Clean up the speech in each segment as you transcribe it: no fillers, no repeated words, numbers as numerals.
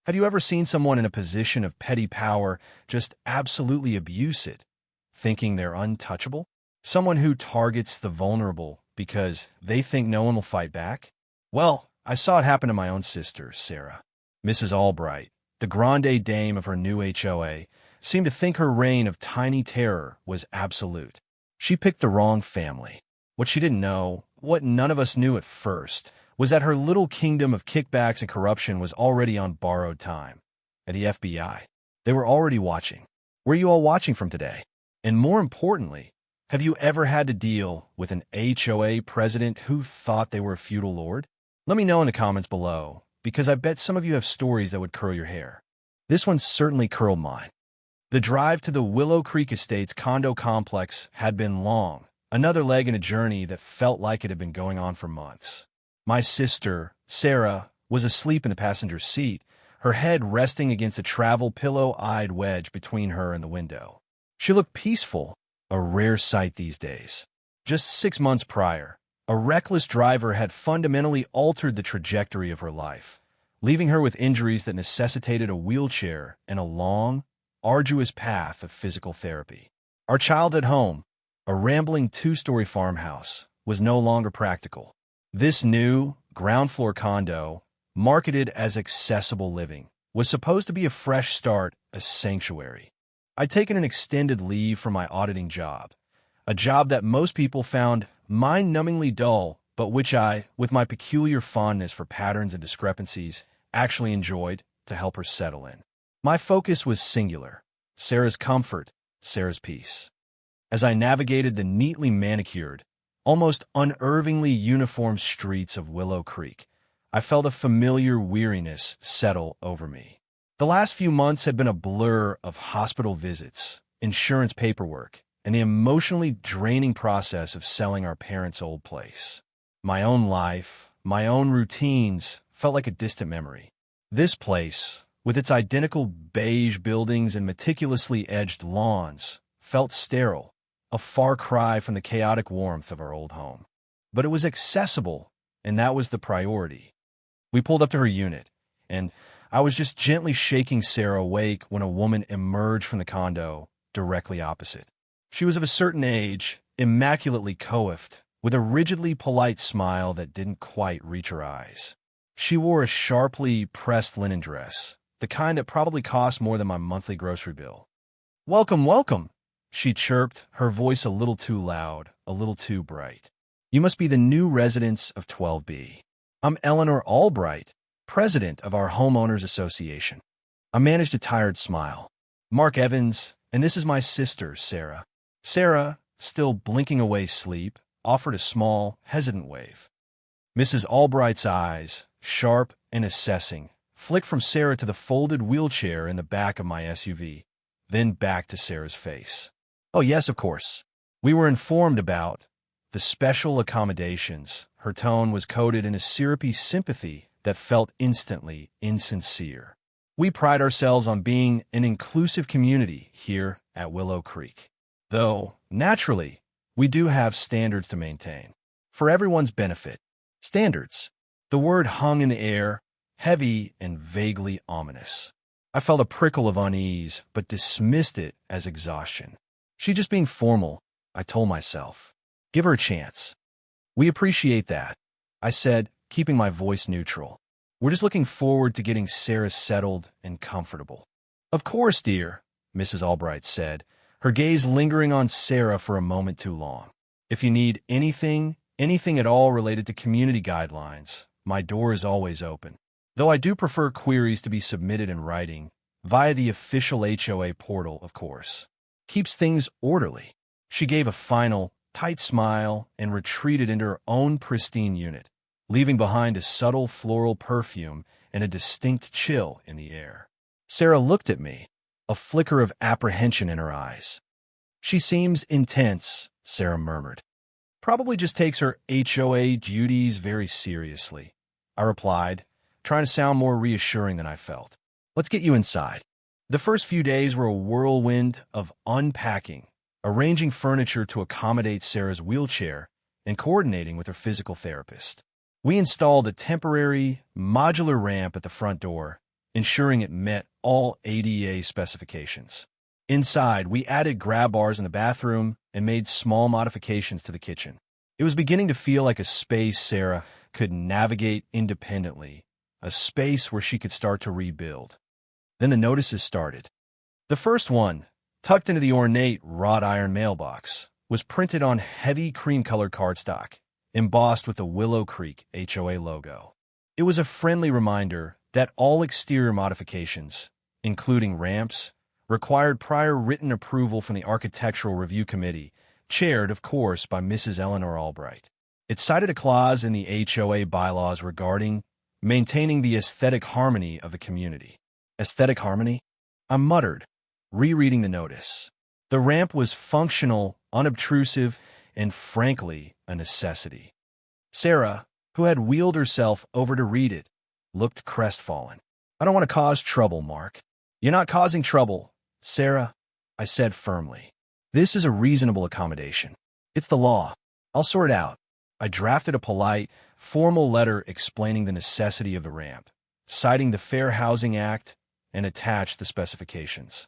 Have you ever seen someone in a position of petty power just absolutely abuse it, thinking they're untouchable? Someone who targets the vulnerable because they think no one will fight back? Well, I saw it happen to my own sister, Sarah. Mrs. Albright, the grande dame of her new HOA, seemed to think her reign of tiny terror was absolute. She picked the wrong family. What she didn't know, what none of us knew at first, was that her little kingdom of kickbacks and corruption was already on borrowed time. At the FBI, they were already watching. Where are you all watching from today? And more importantly, have you ever had to deal with an HOA president who thought they were a feudal lord? Let me know in the comments below, because I bet some of you have stories that would curl your hair. This one certainly curled mine. The drive to the Willow Creek Estates condo complex had been long, another leg in a journey that felt like it had been going on for months. My sister, Sarah, was asleep in the passenger seat, her head resting against a travel pillow-eyed wedge between her and the window. She looked peaceful, a rare sight these days. Just 6 months prior, a reckless driver had fundamentally altered the trajectory of her life, leaving her with injuries that necessitated a wheelchair and a long, arduous path of physical therapy. Our childhood home, a rambling 2-story farmhouse, was no longer practical. This new, ground-floor condo, marketed as accessible living, was supposed to be a fresh start, a sanctuary. I'd taken an extended leave from my auditing job, a job that most people found mind-numbingly dull, but which I, with my peculiar fondness for patterns and discrepancies, actually enjoyed to help her settle in. My focus was singular: Sarah's comfort, Sarah's peace. As I navigated the neatly manicured, almost unnervingly uniform streets of Willow Creek, I felt a familiar weariness settle over me. The last few months had been a blur of hospital visits, insurance paperwork, and the emotionally draining process of selling our parents' old place. My own life, my own routines, felt like a distant memory. This place, with its identical beige buildings and meticulously edged lawns, felt sterile, a far cry from the chaotic warmth of our old home. But it was accessible, and that was the priority. We pulled up to her unit, and I was just gently shaking Sarah awake when a woman emerged from the condo directly opposite. She was of a certain age, immaculately coiffed, with a rigidly polite smile that didn't quite reach her eyes. She wore a sharply pressed linen dress, the kind that probably cost more than my monthly grocery bill. "Welcome, welcome," she chirped, her voice a little too loud, a little too bright. "You must be the new residents of 12B. I'm Eleanor Albright, president of our Homeowners Association." I managed a tired smile. "Mark Evans, and this is my sister, Sarah." Sarah, still blinking away sleep, offered a small, hesitant wave. Mrs. Albright's eyes, sharp and assessing, flicked from Sarah to the folded wheelchair in the back of my SUV, then back to Sarah's face. "Oh, yes, of course. We were informed about the special accommodations." Her tone was coated in a syrupy sympathy that felt instantly insincere. "We pride ourselves on being an inclusive community here at Willow Creek. Though, naturally, we do have standards to maintain. For everyone's benefit. Standards." The word hung in the air, heavy and vaguely ominous. I felt a prickle of unease, but dismissed it as exhaustion. She's just being formal, I told myself. Give her a chance. "We appreciate that," I said, keeping my voice neutral. "We're just looking forward to getting Sarah settled and comfortable." "Of course, dear," Mrs. Albright said, her gaze lingering on Sarah for a moment too long. "If you need anything at all related to community guidelines, my door is always open. Though I do prefer queries to be submitted in writing, via the official HOA portal, of course. Keeps things orderly." She gave a final, tight smile and retreated into her own pristine unit, leaving behind a subtle floral perfume and a distinct chill in the air. Sarah looked at me, a flicker of apprehension in her eyes. "She seems intense," Sarah murmured. "Probably just takes her HOA duties very seriously," I replied, trying to sound more reassuring than I felt. "Let's get you inside." The first few days were a whirlwind of unpacking, arranging furniture to accommodate Sarah's wheelchair, and coordinating with her physical therapist. We installed a temporary, modular ramp at the front door, ensuring it met all ADA specifications. Inside, we added grab bars in the bathroom and made small modifications to the kitchen. It was beginning to feel like a space Sarah could navigate independently, a space where she could start to rebuild. Then the notices started. The first one, tucked into the ornate wrought iron mailbox, was printed on heavy cream-colored cardstock, embossed with the Willow Creek HOA logo. It was a friendly reminder that all exterior modifications, including ramps, required prior written approval from the Architectural Review Committee, chaired, of course, by Mrs. Eleanor Albright. It cited a clause in the HOA bylaws regarding maintaining the aesthetic harmony of the community. Aesthetic harmony? I muttered, rereading the notice. The ramp was functional, unobtrusive, and frankly, a necessity. Sarah, who had wheeled herself over to read it, looked crestfallen. I don't want to cause trouble, Mark. You're not causing trouble, Sarah, I said firmly. This is a reasonable accommodation. It's the law. I'll sort it out. I drafted a polite, formal letter explaining the necessity of the ramp, citing the Fair Housing Act, and attached the specifications.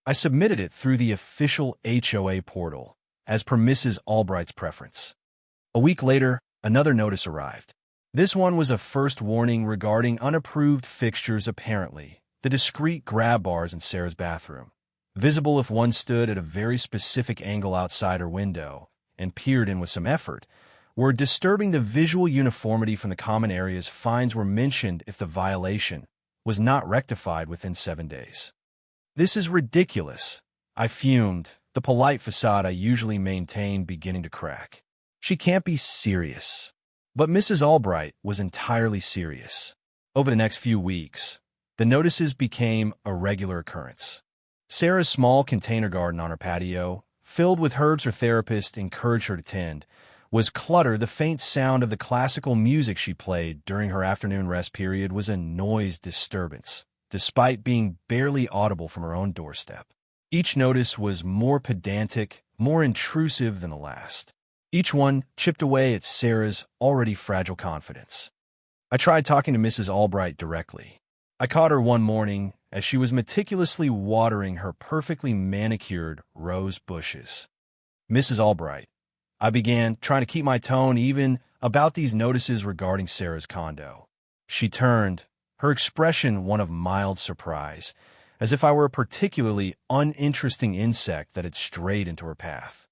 I submitted it through the official HOA portal, as per Mrs. Albright's preference. A week later, another notice arrived. This one was a first warning regarding unapproved fixtures apparently, the discreet grab bars in Sarah's bathroom, visible if one stood at a very specific angle outside her window and peered in with some effort, were disturbing the visual uniformity from the common areas. Fines were mentioned if the violation was not rectified within 7 days. This is ridiculous, I fumed, the polite facade I usually maintain beginning to crack. She can't be serious. But Mrs. Albright was entirely serious. Over the next few weeks, the notices became a regular occurrence. Sarah's small container garden on her patio, filled with herbs her therapist encouraged her to tend, was cluttered. The faint sound of the classical music she played during her afternoon rest period was a noise disturbance, despite being barely audible from her own doorstep. Each notice was more pedantic, more intrusive than the last. Each one chipped away at Sarah's already fragile confidence. I tried talking to Mrs. Albright directly. I caught her one morning as she was meticulously watering her perfectly manicured rose bushes. Mrs. Albright, I began, trying to keep my tone even about these notices regarding Sarah's condo. She turned, her expression one of mild surprise, as if I were a particularly uninteresting insect that had strayed into her path.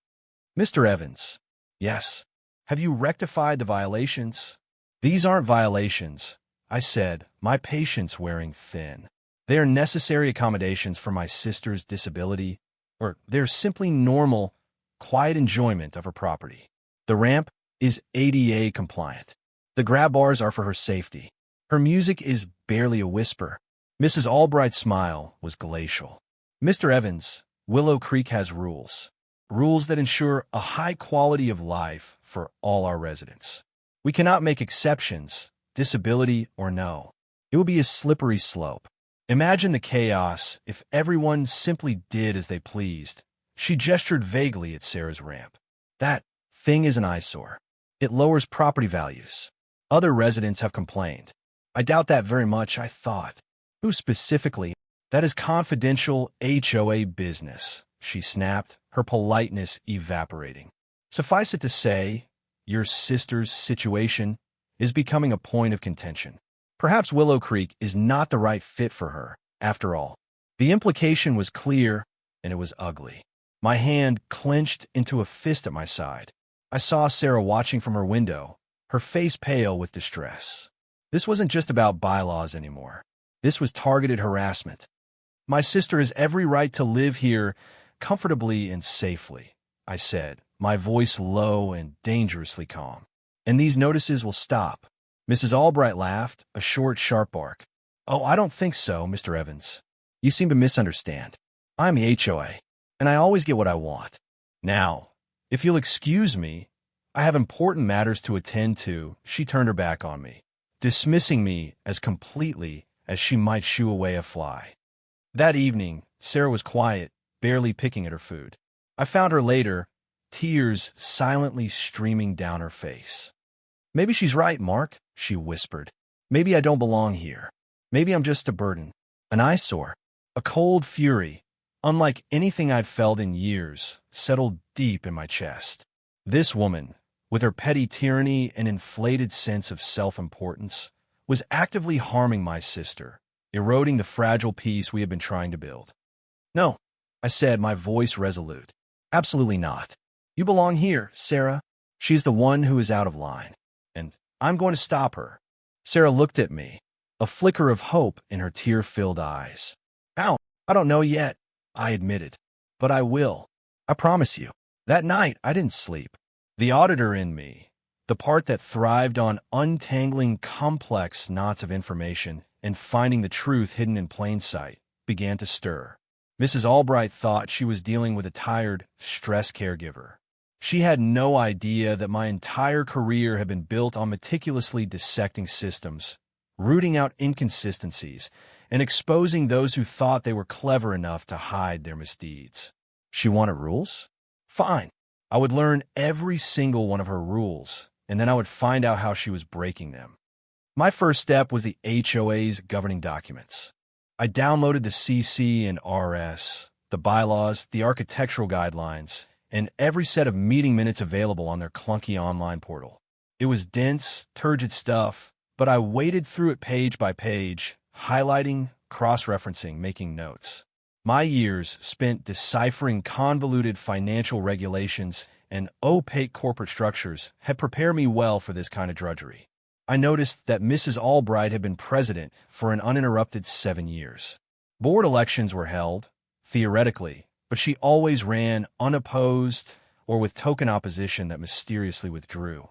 Mr. Evans, yes. Have you rectified the violations? These aren't violations, I said, my patience wearing thin. They are necessary accommodations for my sister's disability, or they're simply normal, quiet enjoyment of her property. The ramp is ADA compliant. The grab bars are for her safety. Her music is barely a whisper. Mrs. Albright's smile was glacial. Mr. Evans, Willow Creek has rules. Rules that ensure a high quality of life for all our residents. We cannot make exceptions, disability or no. It would be a slippery slope. Imagine the chaos if everyone simply did as they pleased. She gestured vaguely at Sarah's ramp. That thing is an eyesore. It lowers property values. Other residents have complained. I doubt that very much, I thought. Who specifically? That is confidential HOA business, she snapped, her politeness evaporating. Suffice it to say, your sister's situation is becoming a point of contention. Perhaps Willow Creek is not the right fit for her, after all. The implication was clear, and it was ugly. My hand clenched into a fist at my side. I saw Sarah watching from her window, her face pale with distress. This wasn't just about bylaws anymore. This was targeted harassment. My sister has every right to live here comfortably and safely, I said, my voice low and dangerously calm. And these notices will stop. Mrs. Albright laughed, a short, sharp bark. Oh, I don't think so, Mr. Evans. You seem to misunderstand. I'm the HOA, and I always get what I want. Now, if you'll excuse me, I have important matters to attend to. She turned her back on me, dismissing me as completely as she might shoo away a fly. That evening, Sarah was quiet, barely picking at her food. I found her later, tears silently streaming down her face. Maybe she's right, Mark, she whispered. Maybe I don't belong here. Maybe I'm just a burden. An eyesore, a cold fury, unlike anything I'd felt in years, settled deep in my chest. This woman, with her petty tyranny and inflated sense of self-importance, was actively harming my sister, eroding the fragile peace we had been trying to build. "No," I said, my voice resolute. "Absolutely not. You belong here, Sarah. She's the one who is out of line, and I'm going to stop her." Sarah looked at me, a flicker of hope in her tear-filled eyes. "Ow, I don't know yet," I admitted, "but I will. I promise you." That night, I didn't sleep. The auditor in me, the part that thrived on untangling complex knots of information and finding the truth hidden in plain sight, began to stir. Mrs. Albright thought she was dealing with a tired, stressed caregiver. She had no idea that my entire career had been built on meticulously dissecting systems, rooting out inconsistencies, and exposing those who thought they were clever enough to hide their misdeeds. She wanted rules? Fine. I would learn every single one of her rules, and then I would find out how she was breaking them. My first step was the HOA's governing documents. I downloaded the CC and RS, the bylaws, the architectural guidelines, and every set of meeting minutes available on their clunky online portal. It was dense, turgid stuff, but I waded through it page by page, highlighting, cross-referencing, making notes. My years spent deciphering convoluted financial regulations and opaque corporate structures had prepared me well for this kind of drudgery. I noticed that Mrs. Albright had been president for an uninterrupted 7 years. Board elections were held, theoretically, but she always ran unopposed or with token opposition that mysteriously withdrew.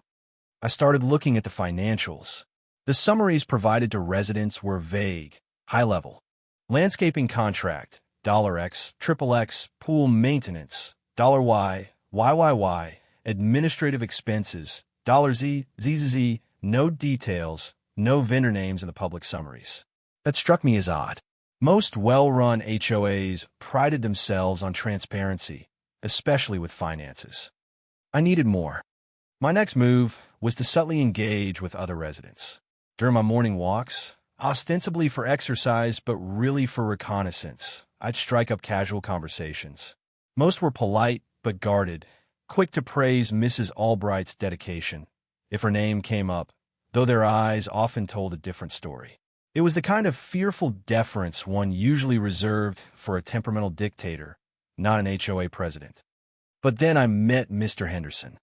I started looking at the financials. The summaries provided to residents were vague, high-level. Landscaping contract, $X, XXX, pool maintenance, $Y, YYY, administrative expenses, $Z, ZZZ, no details, no vendor names in the public summaries. That struck me as odd. Most well-run HOAs prided themselves on transparency, especially with finances. I needed more. My next move was to subtly engage with other residents. During my morning walks, ostensibly for exercise but really for reconnaissance, I'd strike up casual conversations. Most were polite but guarded, quick to praise Mrs. Albright's dedication, if her name came up, though their eyes often told a different story. It was the kind of fearful deference one usually reserved for a temperamental dictator, not an HOA president. But then I met Mr. Henderson.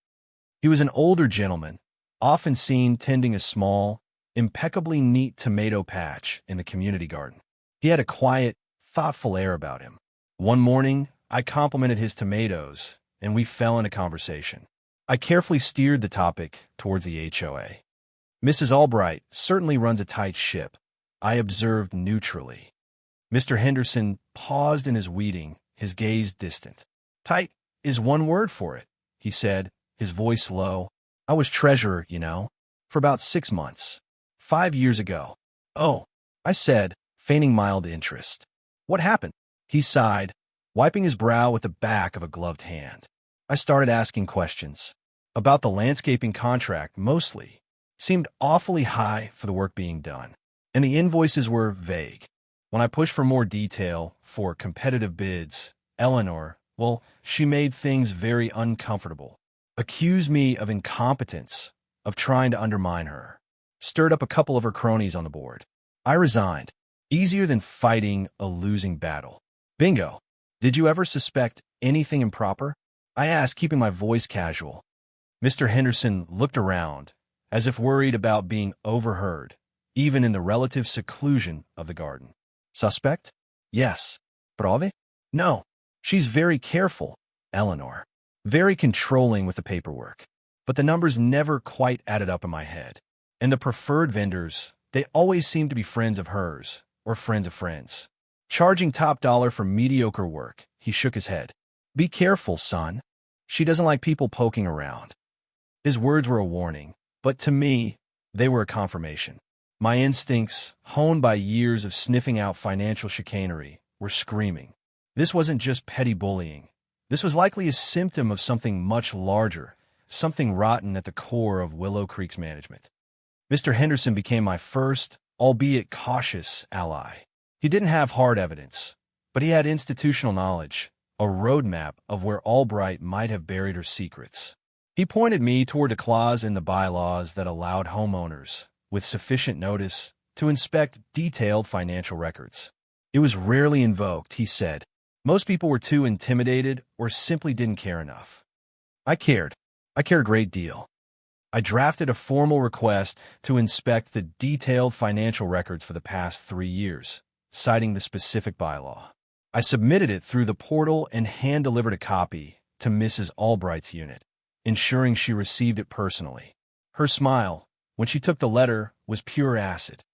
He was an older gentleman, often seen tending a small, impeccably neat tomato patch in the community garden. He had a quiet, thoughtful air about him. One morning, I complimented his tomatoes, and we fell into conversation. I carefully steered the topic towards the HOA. "Mrs. Albright certainly runs a tight ship," I observed neutrally. Mr. Henderson paused in his weeding, his gaze distant. "Tight is one word for it," he said, his voice low. "I was treasurer, for about 6 months. 5 years ago." "Oh," I said, feigning mild interest. "What happened?" He sighed, wiping his brow with the back of a gloved hand. I started asking questions. About the landscaping contract, mostly. Seemed awfully high for the work being done. And the invoices were vague. When I pushed for more detail, for competitive bids, Eleanor, well, she made things very uncomfortable. Accused me of incompetence, of trying to undermine her. Stirred up a couple of her cronies on the board. I resigned. Easier than fighting a losing battle. "Bingo. Did you ever suspect anything improper?" I asked, keeping my voice casual. Mr. Henderson looked around, as if worried about being overheard, even in the relative seclusion of the garden. "Suspect? Yes. Prove? No. She's very careful, Eleanor. Very controlling with the paperwork. But the numbers never quite added up in my head. And the preferred vendors, they always seemed to be friends of hers, or friends of friends. Charging top dollar for mediocre work." He shook his head. "Be careful, son. She doesn't like people poking around." His words were a warning, but to me, they were a confirmation. My instincts, honed by years of sniffing out financial chicanery, were screaming. This wasn't just petty bullying. This was likely a symptom of something much larger, something rotten at the core of Willow Creek's management. Mr. Henderson became my first, albeit cautious, ally. He didn't have hard evidence, but he had institutional knowledge, a roadmap of where Albright might have buried her secrets. He pointed me toward a clause in the bylaws that allowed homeowners, with sufficient notice, to inspect detailed financial records. It was rarely invoked, he said. Most people were too intimidated or simply didn't care enough. I cared. I cared a great deal. I drafted a formal request to inspect the detailed financial records for the past 3 years, citing the specific bylaw. I submitted it through the portal and hand-delivered a copy to Mrs. Albright's unit, ensuring she received it personally. Her smile, when she took the letter, was pure acid.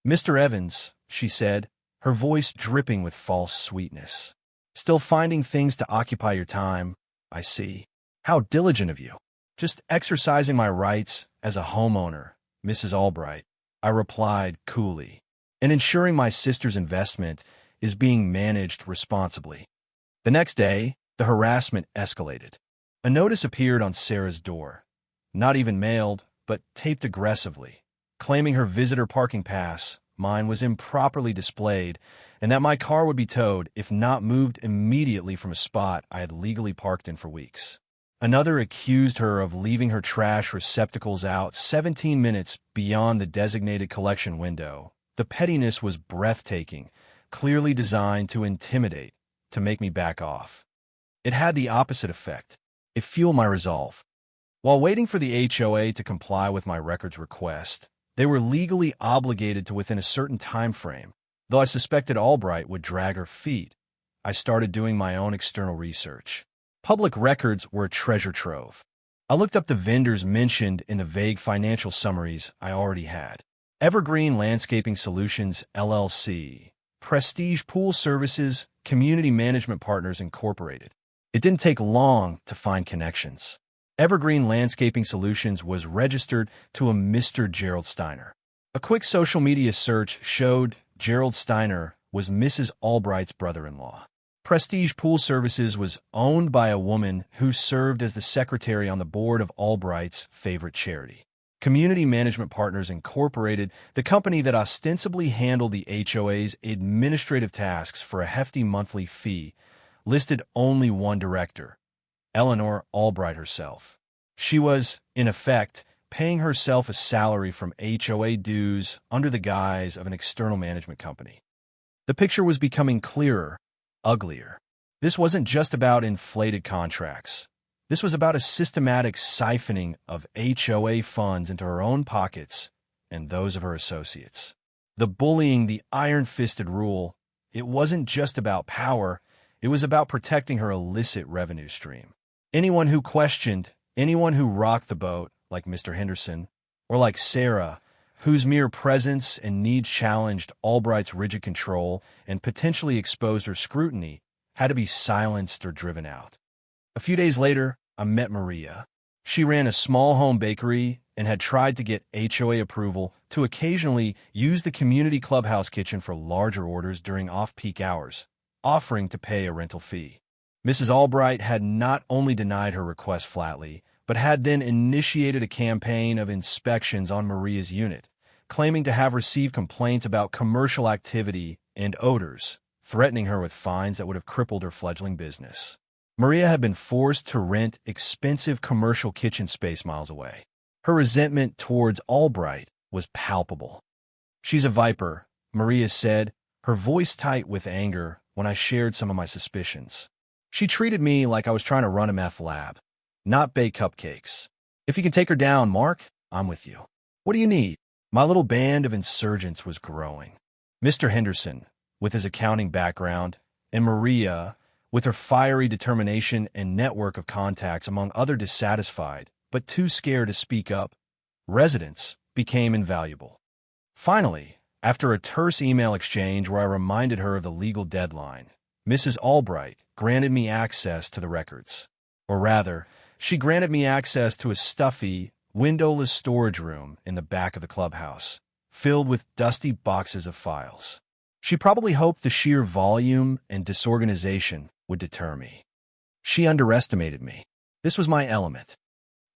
"Mr. Evans," she said, her voice dripping with false sweetness. "Still finding things to occupy your time, I see. How diligent of you." "Just exercising my rights as a homeowner, Mrs. Albright," I replied coolly, "and ensuring my sister's investment is being managed responsibly." The next day, the harassment escalated. A notice appeared on Sarah's door, not even mailed, but taped aggressively, claiming her visitor parking pass, mine, was improperly displayed, and that my car would be towed if not moved immediately from a spot I had legally parked in for weeks. Another accused her of leaving her trash receptacles out 17 minutes beyond the designated collection window. The pettiness was breathtaking, clearly designed to intimidate, to make me back off. It had the opposite effect. It fueled my resolve. While waiting for the HOA to comply with my records request, they were legally obligated to within a certain time frame. Though I suspected Albright would drag her feet, I started doing my own external research. Public records were a treasure trove. I looked up the vendors mentioned in the vague financial summaries I already had. Evergreen Landscaping Solutions, LLC, Prestige Pool Services, Community Management Partners, Incorporated. It didn't take long to find connections. Evergreen Landscaping Solutions was registered to a Mr. Gerald Steiner. A quick social media search showed Gerald Steiner was Mrs. Albright's brother-in-law. Prestige Pool Services was owned by a woman who served as the secretary on the board of Albright's favorite charity. Community Management Partners Incorporated, the company that ostensibly handled the HOA's administrative tasks for a hefty monthly fee, listed only one director, Eleanor Albright herself. She was, in effect, paying herself a salary from HOA dues under the guise of an external management company. The picture was becoming clearer, uglier. This wasn't just about inflated contracts. This was about a systematic siphoning of HOA funds into her own pockets and those of her associates. The bullying, the iron-fisted rule, it wasn't just about power, it was about protecting her illicit revenue stream. Anyone who questioned, anyone who rocked the boat, like Mr. Henderson, or like Sarah, whose mere presence and needs challenged Albright's rigid control and potentially exposed her scrutiny, had to be silenced or driven out. A few days later, I met Maria. She ran a small home bakery and had tried to get HOA approval to occasionally use the community clubhouse kitchen for larger orders during off-peak hours, offering to pay a rental fee. Mrs. Albright had not only denied her request flatly, but had then initiated a campaign of inspections on Maria's unit, claiming to have received complaints about commercial activity and odors, threatening her with fines that would have crippled her fledgling business. Maria had been forced to rent expensive commercial kitchen space miles away. Her resentment towards Albright was palpable. "She's a viper," Maria said, her voice tight with anger when I shared some of my suspicions. "She treated me like I was trying to run a meth lab, not bake cupcakes. If you can take her down, Mark, I'm with you. What do you need?" My little band of insurgents was growing. Mr. Henderson, with his accounting background, and Maria, with her fiery determination and network of contacts among other dissatisfied, but too scared to speak up, residents, became invaluable. Finally, after a terse email exchange where I reminded her of the legal deadline, Mrs. Albright granted me access to the records. Or rather, she granted me access to a stuffy, windowless storage room in the back of the clubhouse, filled with dusty boxes of files. She probably hoped the sheer volume and disorganization would deter me. She underestimated me. This was my element.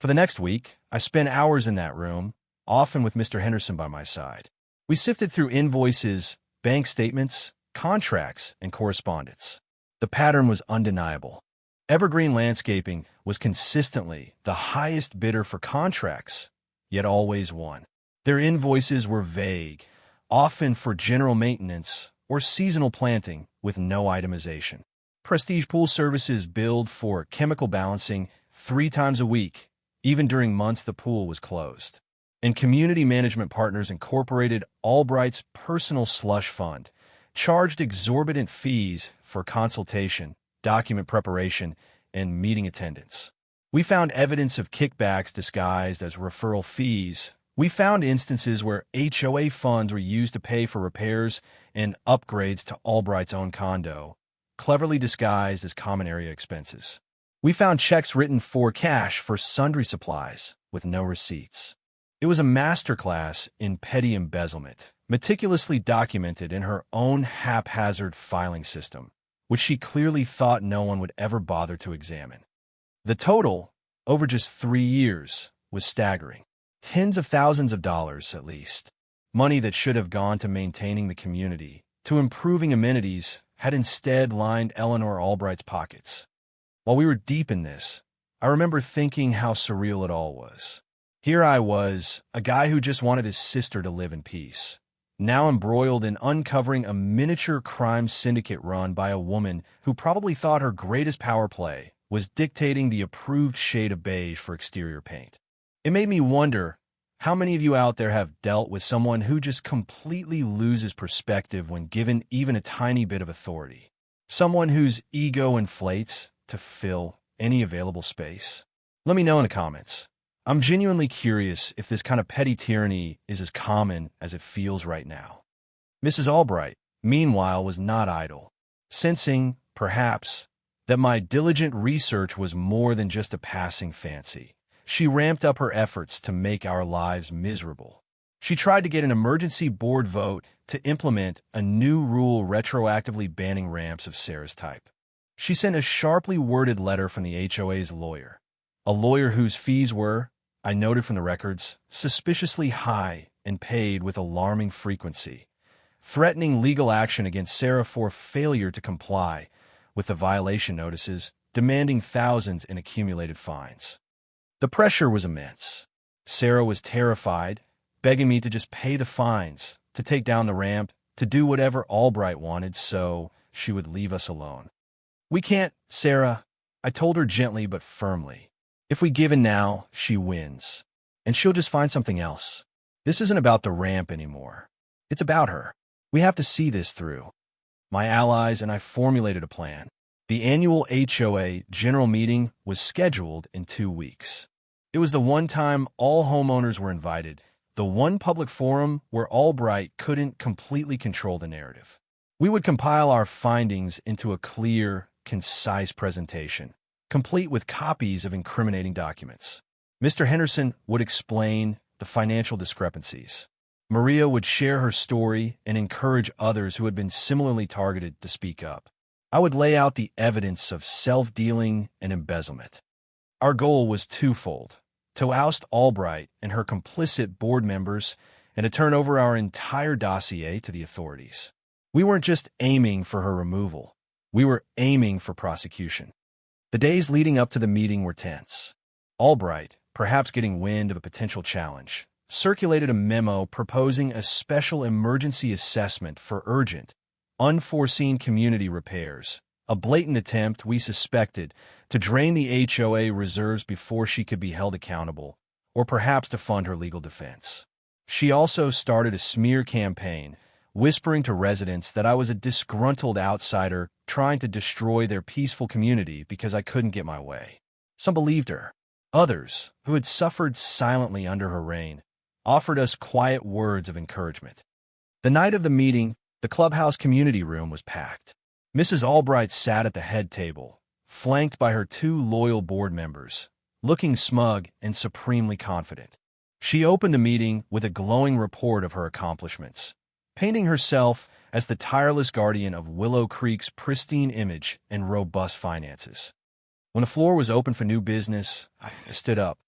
For the next week, I spent hours in that room, often with Mr. Henderson by my side. We sifted through invoices, bank statements, contracts, and correspondence. The pattern was undeniable. Evergreen Landscaping was consistently the highest bidder for contracts, yet always won. Their invoices were vague, often for general maintenance or seasonal planting with no itemization. Prestige Pool Services billed for chemical balancing 3 times a week, even during months the pool was closed. And Community Management Partners Incorporated, Albright's personal slush fund, charged exorbitant fees for consultation, document preparation, and meeting attendance. We found evidence of kickbacks disguised as referral fees. We found instances where HOA funds were used to pay for repairs and upgrades to Albright's own condo, cleverly disguised as common area expenses. We found checks written for cash for sundry supplies with no receipts. It was a masterclass in petty embezzlement, meticulously documented in her own haphazard filing system, which she clearly thought no one would ever bother to examine. The total, over just 3 years, was staggering. Tens of thousands of dollars, at least. Money that should have gone to maintaining the community, to improving amenities, had instead lined Eleanor Albright's pockets. While we were deep in this, I remember thinking how surreal it all was. Here I was, a guy who just wanted his sister to live in peace, now embroiled in uncovering a miniature crime syndicate run by a woman who probably thought her greatest power play was dictating the approved shade of beige for exterior paint. It made me wonder how many of you out there have dealt with someone who just completely loses perspective when given even a tiny bit of authority. Someone whose ego inflates to fill any available space. Let me know in the comments. I'm genuinely curious if this kind of petty tyranny is as common as it feels right now. Mrs. Albright, meanwhile, was not idle. Sensing, perhaps, that my diligent research was more than just a passing fancy, she ramped up her efforts to make our lives miserable. She tried to get an emergency board vote to implement a new rule retroactively banning ramps of Sarah's type. She sent a sharply worded letter from the HOA's lawyer, a lawyer whose fees were, I noted from the records, suspiciously high and paid with alarming frequency, threatening legal action against Sarah for failure to comply with the violation notices, demanding thousands in accumulated fines. The pressure was immense. Sarah was terrified, begging me to just pay the fines, to take down the ramp, to do whatever Albright wanted so she would leave us alone. "We can't, Sarah," I told her gently but firmly. "If we give in now, she wins, and she'll just find something else. This isn't about the ramp anymore. It's about her. We have to see this through." My allies and I formulated a plan. The annual HOA general meeting was scheduled in 2 weeks. It was the one time all homeowners were invited, the one public forum where Albright couldn't completely control the narrative. We would compile our findings into a clear, concise presentation, complete with copies of incriminating documents. Mr. Henderson would explain the financial discrepancies. Maria would share her story and encourage others who had been similarly targeted to speak up. I would lay out the evidence of self-dealing and embezzlement. Our goal was twofold: to oust Albright and her complicit board members and to turn over our entire dossier to the authorities. We weren't just aiming for her removal. We were aiming for prosecution. The days leading up to the meeting were tense. Albright, perhaps getting wind of a potential challenge, circulated a memo proposing a special emergency assessment for urgent, unforeseen community repairs, a blatant attempt, we suspected, to drain the HOA reserves before she could be held accountable, or perhaps to fund her legal defense. She also started a smear campaign, whispering to residents that I was a disgruntled outsider trying to destroy their peaceful community because I couldn't get my way. Some believed her. Others, who had suffered silently under her reign, offered us quiet words of encouragement. The night of the meeting, the clubhouse community room was packed. Mrs. Albright sat at the head table, flanked by her 2 loyal board members, looking smug and supremely confident. She opened the meeting with a glowing report of her accomplishments, painting herself as the tireless guardian of Willow Creek's pristine image and robust finances. When the floor was open for new business, I stood up.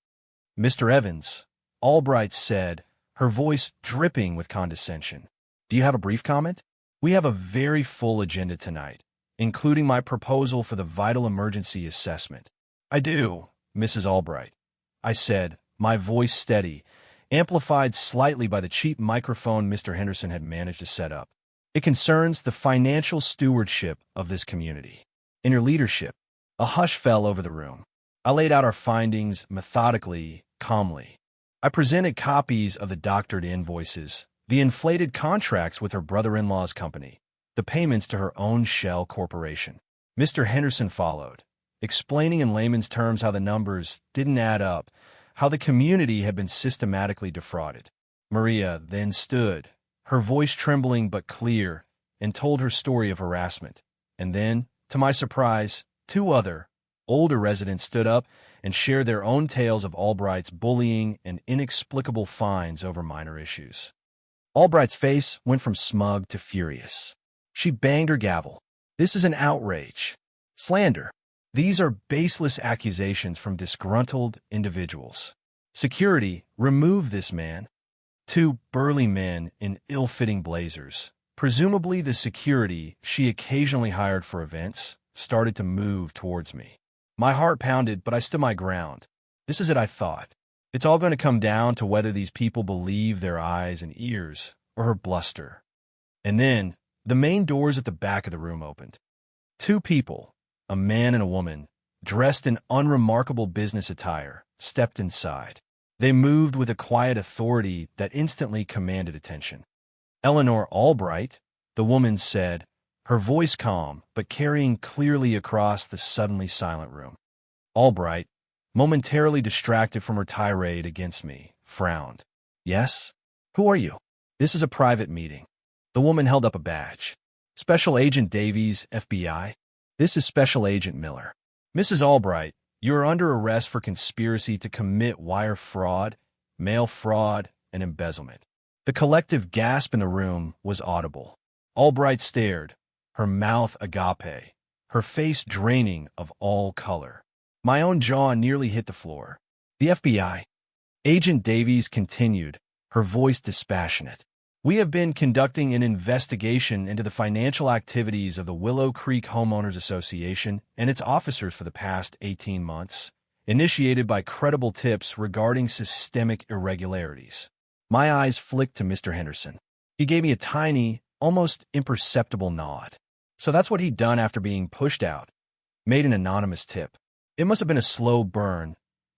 "Mr. Evans," Albright said, her voice dripping with condescension, "do you have a brief comment?" We have a very full agenda tonight, including my proposal for the vital emergency assessment. I do, Mrs. Albright, I said, my voice steady, amplified slightly by the cheap microphone Mr. Henderson had managed to set up. It concerns the financial stewardship of this community. In your leadership, a hush fell over the room. I laid out our findings methodically, calmly. I presented copies of the doctored invoices, the inflated contracts with her brother-in-law's company, the payments to her own shell corporation. Mr. Henderson followed, explaining in layman's terms how the numbers didn't add up, how the community had been systematically defrauded. Maria then stood, her voice trembling but clear, and told her story of harassment. And then, to my surprise, two other, older residents stood up and shared their own tales of Albright's bullying and inexplicable fines over minor issues. Albright's face went from smug to furious. She banged her gavel. This is an outrage. Slander. These are baseless accusations from disgruntled individuals. Security, remove this man. Two burly men in ill-fitting blazers, presumably the security she occasionally hired for events, started to move towards me. My heart pounded, but I stood my ground. This is it, I thought. It's all going to come down to whether these people believe their eyes and ears, or her bluster. And then, the main doors at the back of the room opened. Two people, a man and a woman, dressed in unremarkable business attire, stepped inside. They moved with a quiet authority that instantly commanded attention. Eleanor Albright, the woman said, her voice calm but carrying clearly across the suddenly silent room. Albright, momentarily distracted from her tirade against me, frowned. Yes? Who are you? This is a private meeting. The woman held up a badge. Special Agent Davies, FBI. This is Special Agent Miller. Mrs. Albright, you are under arrest for conspiracy to commit wire fraud, mail fraud, and embezzlement. The collective gasp in the room was audible. Albright stared, her mouth agape, her face draining of all color. My own jaw nearly hit the floor. The FBI. Agent Davies continued, her voice dispassionate. We have been conducting an investigation into the financial activities of the Willow Creek Homeowners Association and its officers for the past 18 months, initiated by credible tips regarding systemic irregularities. My eyes flicked to Mr. Henderson. He gave me a tiny, almost imperceptible nod. So that's what he'd done after being pushed out. Made an anonymous tip. It must have been a slow burn,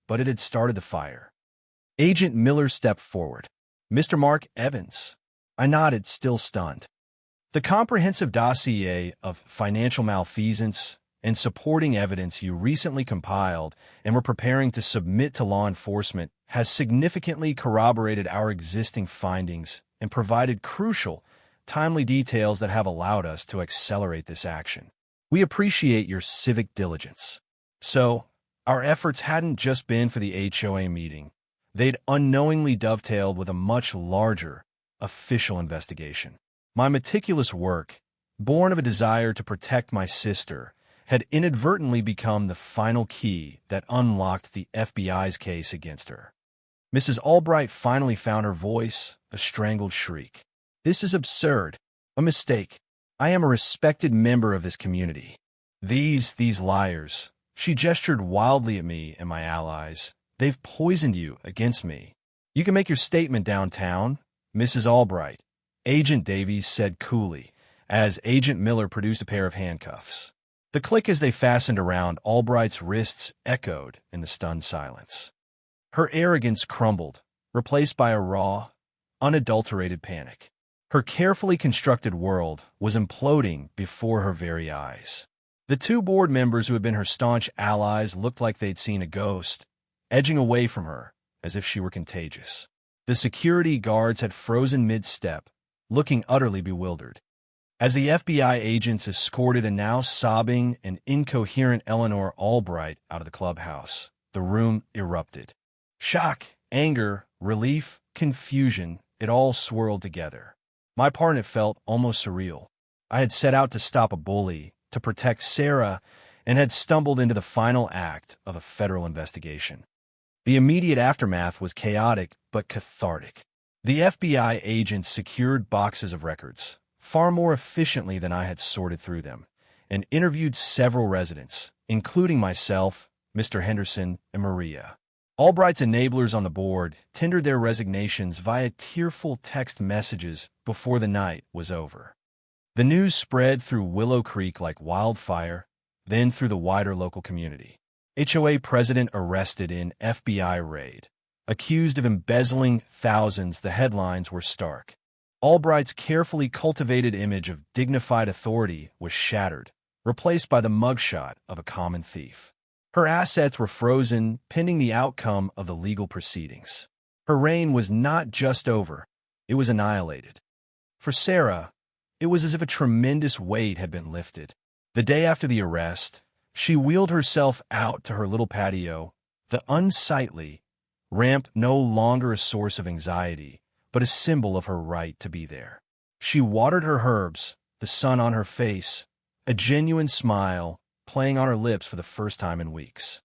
but it had started the fire. Agent Miller stepped forward. Mr. Mark Evans. I nodded, still stunned. The comprehensive dossier of financial malfeasance and supporting evidence you recently compiled and were preparing to submit to law enforcement has significantly corroborated our existing findings and provided crucial, timely details that have allowed us to accelerate this action. We appreciate your civic diligence. So, our efforts hadn't just been for the HOA meeting. They'd unknowingly dovetailed with a much larger, official investigation. My meticulous work, born of a desire to protect my sister, had inadvertently become the final key that unlocked the FBI's case against her. Mrs. Albright finally found her voice, a strangled shriek. This is absurd. A mistake. I am a respected member of this community. These liars. She gestured wildly at me and my allies. They've poisoned you against me. You can make your statement downtown, Mrs. Albright, Agent Davies said coolly, as Agent Miller produced a pair of handcuffs. The click as they fastened around Albright's wrists echoed in the stunned silence. Her arrogance crumbled, replaced by a raw, unadulterated panic. Her carefully constructed world was imploding before her very eyes. The two board members who had been her staunch allies looked like they'd seen a ghost, edging away from her as if she were contagious. The security guards had frozen mid-step, looking utterly bewildered. As the FBI agents escorted a now sobbing and incoherent Eleanor Albright out of the clubhouse, the room erupted. Shock, anger, relief, confusion, it all swirled together. My part in it felt almost surreal. I had set out to stop a bully, to protect Sarah, and had stumbled into the final act of a federal investigation. The immediate aftermath was chaotic but cathartic. The FBI agents secured boxes of records, far more efficiently than I had sorted through them, and interviewed several residents, including myself, Mr. Henderson, and Maria. Albright's enablers on the board tendered their resignations via tearful text messages before the night was over. The news spread through Willow Creek like wildfire, then through the wider local community. HOA president arrested in FBI raid. Accused of embezzling thousands, the headlines were stark. Albright's carefully cultivated image of dignified authority was shattered, replaced by the mugshot of a common thief. Her assets were frozen pending the outcome of the legal proceedings. Her reign was not just over, it was annihilated. For Sarah, it was as if a tremendous weight had been lifted. The day after the arrest, she wheeled herself out to her little patio, the unsightly ramp no longer a source of anxiety, but a symbol of her right to be there. She watered her herbs, the sun on her face, a genuine smile playing on her lips for the first time in weeks.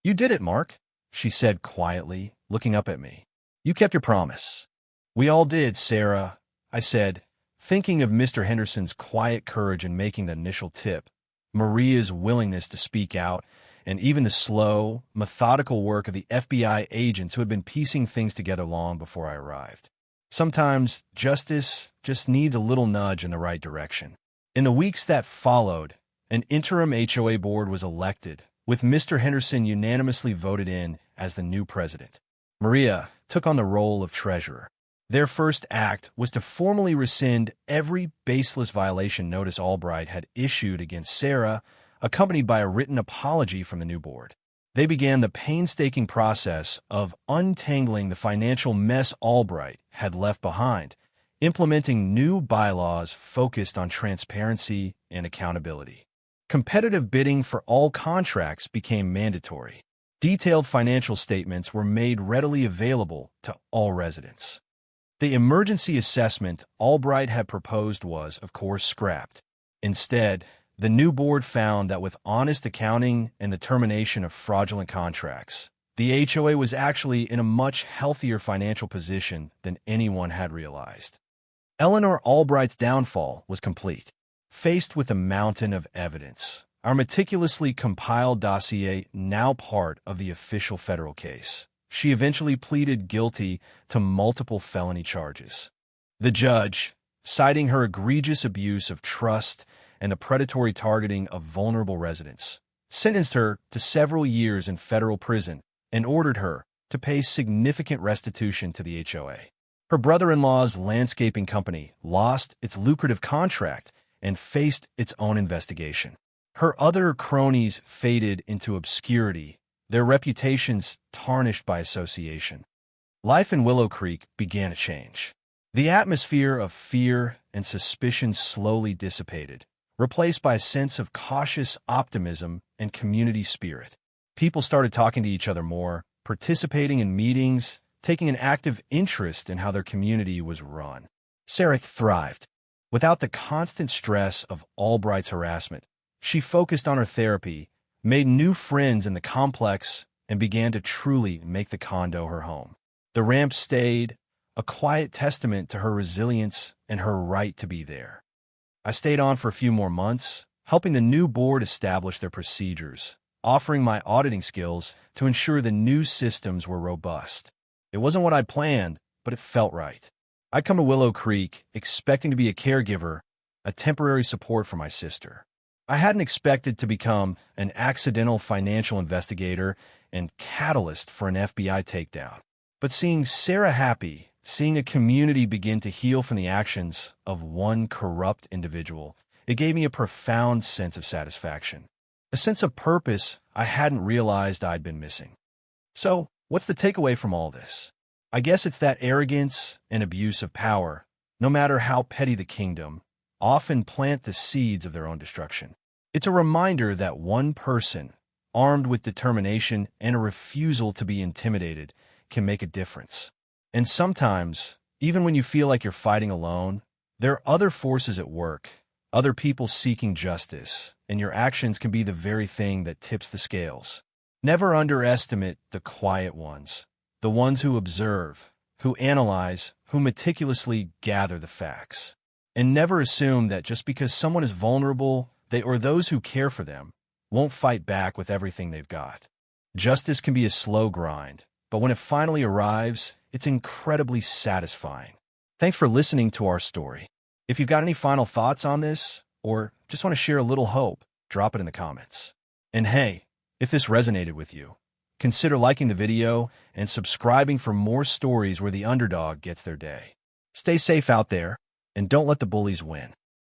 "You did it, Mark," she said quietly, looking up at me. "You kept your promise." "We all did, Sarah," I said, thinking of Mr. Henderson's quiet courage in making the initial tip, Maria's willingness to speak out, and even the slow, methodical work of the FBI agents who had been piecing things together long before I arrived. Sometimes justice just needs a little nudge in the right direction. In the weeks that followed, an interim HOA board was elected, with Mr. Henderson unanimously voted in as the new president. Maria took on the role of treasurer. Their first act was to formally rescind every baseless violation notice Albright had issued against Sarah, accompanied by a written apology from the new board. They began the painstaking process of untangling the financial mess Albright had left behind, implementing new bylaws focused on transparency and accountability. Competitive bidding for all contracts became mandatory. Detailed financial statements were made readily available to all residents. The emergency assessment Albright had proposed was, of course, scrapped. Instead, the new board found that with honest accounting and the termination of fraudulent contracts, the HOA was actually in a much healthier financial position than anyone had realized. Eleanor Albright's downfall was complete. Faced with a mountain of evidence, our meticulously compiled dossier now part of the official federal case, she eventually pleaded guilty to multiple felony charges. The judge, citing her egregious abuse of trust and the predatory targeting of vulnerable residents, sentenced her to several years in federal prison and ordered her to pay significant restitution to the HOA. Her brother-in-law's landscaping company lost its lucrative contract and faced its own investigation. Her other cronies faded into obscurity, their reputations tarnished by association. Life in Willow Creek began to change. The atmosphere of fear and suspicion slowly dissipated, replaced by a sense of cautious optimism and community spirit. People started talking to each other more, participating in meetings, taking an active interest in how their community was run. Sarah thrived. Without the constant stress of Albright's harassment, she focused on her therapy, made new friends in the complex, and began to truly make the condo her home. The ramp stayed, a quiet testament to her resilience and her right to be there. I stayed on for a few more months, helping the new board establish their procedures, offering my auditing skills to ensure the new systems were robust. It wasn't what I'd planned, but it felt right. I'd come to Willow Creek expecting to be a caregiver, a temporary support for my sister. I hadn't expected to become an accidental financial investigator and catalyst for an FBI takedown. But seeing Sarah happy, seeing a community begin to heal from the actions of one corrupt individual, it gave me a profound sense of satisfaction, a sense of purpose I hadn't realized I'd been missing. So, what's the takeaway from all this? I guess it's that arrogance and abuse of power, no matter how petty the kingdom, often plant the seeds of their own destruction. It's a reminder that one person, armed with determination and a refusal to be intimidated, can make a difference. And sometimes, even when you feel like you're fighting alone, there are other forces at work, other people seeking justice, and your actions can be the very thing that tips the scales. Never underestimate the quiet ones, the ones who observe, who analyze, who meticulously gather the facts. And never assume that just because someone is vulnerable, they or those who care for them won't fight back with everything they've got. Justice can be a slow grind, but when it finally arrives, it's incredibly satisfying. Thanks for listening to our story. If you've got any final thoughts on this, or just want to share a little hope, drop it in the comments. And hey, if this resonated with you, consider liking the video and subscribing for more stories where the underdog gets their day. Stay safe out there, and don't let the bullies win.